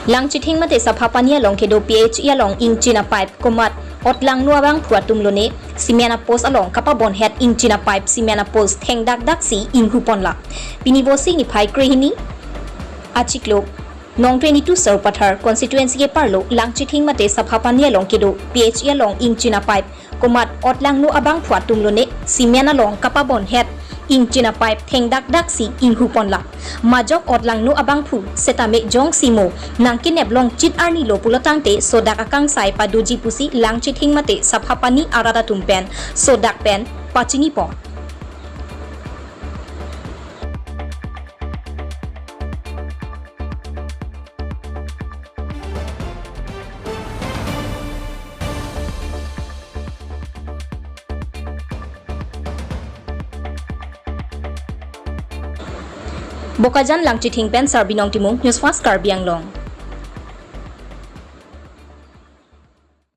lang chithing mate Saphapani along kedo PHE along ing china pipe komat otlangno abang phuatum lone simena post along kapabon head ing china pipe simena post theng dak si ing hupon la pinibosi ni phai krehini achiklo Nong 22 Saphapani constituency ke parlo lang chithing mate Saphapani along kedo PHE along ing china pipe komat otlangno abang phuatum lone simena along kapabon head ing china pipe theng dak si ing hupon la majok otlangno abang phu setame jong simo nangkin eblong chit arni lo pulotangte sodak akang sai paduji pusi lang chithing mate Saphapani arada tumpen sodak pen pachini po Bokajan lang chithing pen sarbinong timung news fast Karbianglong